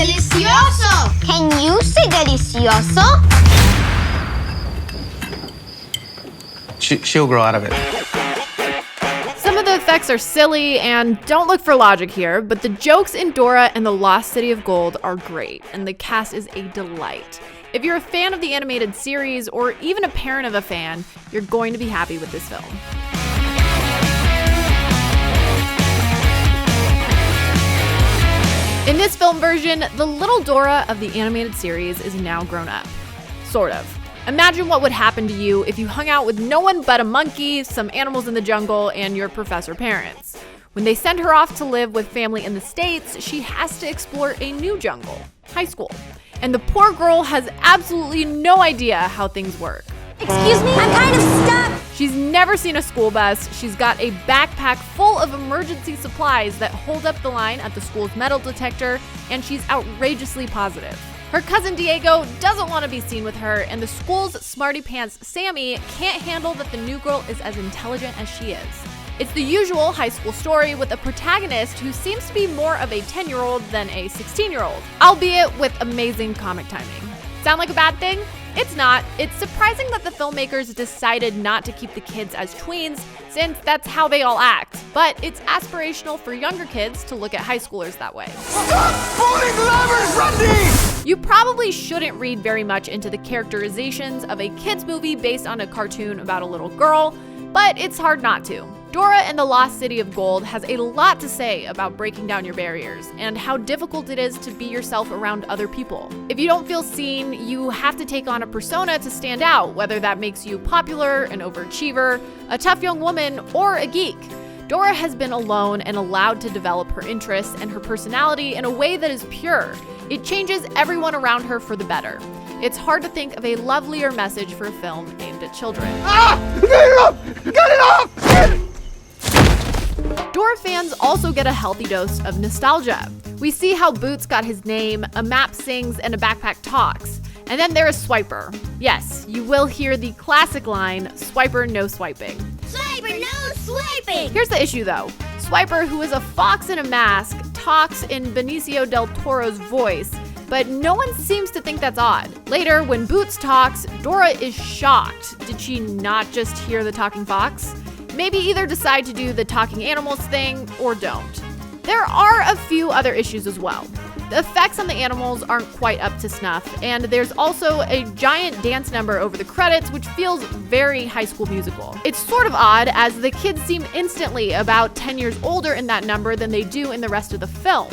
Delicioso! Can you say delicioso? She'll grow out of it. Some of the effects are silly, and don't look for logic here, but the jokes in Dora and the Lost City of Gold are great, and the cast is a delight. If you're a fan of the animated series, or even a parent of a fan, you're going to be happy with this film. In this film version, the little Dora of the animated series is now grown up. Sort of. Imagine what would happen to you if you hung out with no one but a monkey, some animals in the jungle, and your professor parents. When they send her off to live with family in the States, she has to explore a new jungle, high school. And the poor girl has absolutely no idea how things work. Excuse me, I'm kind of stuck. She's never seen a school bus. She's got a backpack full of emergency supplies that hold up the line at the school's metal detector, and she's outrageously positive. Her cousin Diego doesn't want to be seen with her, and the school's smarty pants Sammy can't handle that the new girl is as intelligent as she is. It's the usual high school story with a protagonist who seems to be more of a 10-year-old than a 16-year-old, albeit with amazing comic timing. Sound like a bad thing? It's not. It's surprising that the filmmakers decided not to keep the kids as tweens, since that's how they all act. But it's aspirational for younger kids to look at high schoolers that way. Stop pulling levers, Randy! You probably shouldn't read very much into the characterizations of a kids movie based on a cartoon about a little girl, but it's hard not to. Dora and the Lost City of Gold has a lot to say about breaking down your barriers and how difficult it is to be yourself around other people. If you don't feel seen, you have to take on a persona to stand out, whether that makes you popular, an overachiever, a tough young woman, or a geek. Dora has been alone and allowed to develop her interests and her personality in a way that is pure. It changes everyone around her for the better. It's hard to think of a lovelier message for a film aimed at children. Get it off! Get it off! Dora fans also get a healthy dose of nostalgia. We see how Boots got his name, a map sings, and a backpack talks. And then there is Swiper. Yes, you will hear the classic line, Swiper, no swiping. Swiper, no swiping! Here's the issue though. Swiper, who is a fox in a mask, talks in Benicio del Toro's voice, but no one seems to think that's odd. Later, when Boots talks, Dora is shocked. Did she not just hear the talking fox? Maybe either decide to do the talking animals thing or don't. There are a few other issues as well. The effects on the animals aren't quite up to snuff, and there's also a giant dance number over the credits which feels very High School Musical. It's sort of odd as the kids seem instantly about 10 years older in that number than they do in the rest of the film.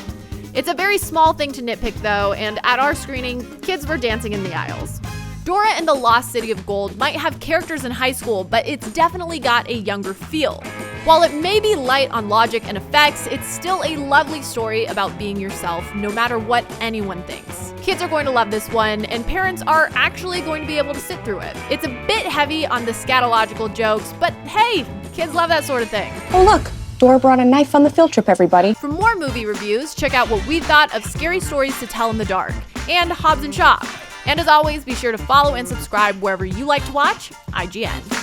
It's a very small thing to nitpick though, and at our screening, kids were dancing in the aisles. Dora and the Lost City of Gold might have characters in high school, but it's definitely got a younger feel. While it may be light on logic and effects, it's still a lovely story about being yourself, no matter what anyone thinks. Kids are going to love this one, and parents are actually going to be able to sit through it. It's a bit heavy on the scatological jokes, but hey, kids love that sort of thing. Oh look, Dora brought a knife on the field trip, everybody. For more movie reviews, check out what we thought of Scary Stories to Tell in the Dark and Hobbs and Shaw. And as always, be sure to follow and subscribe wherever you like to watch IGN.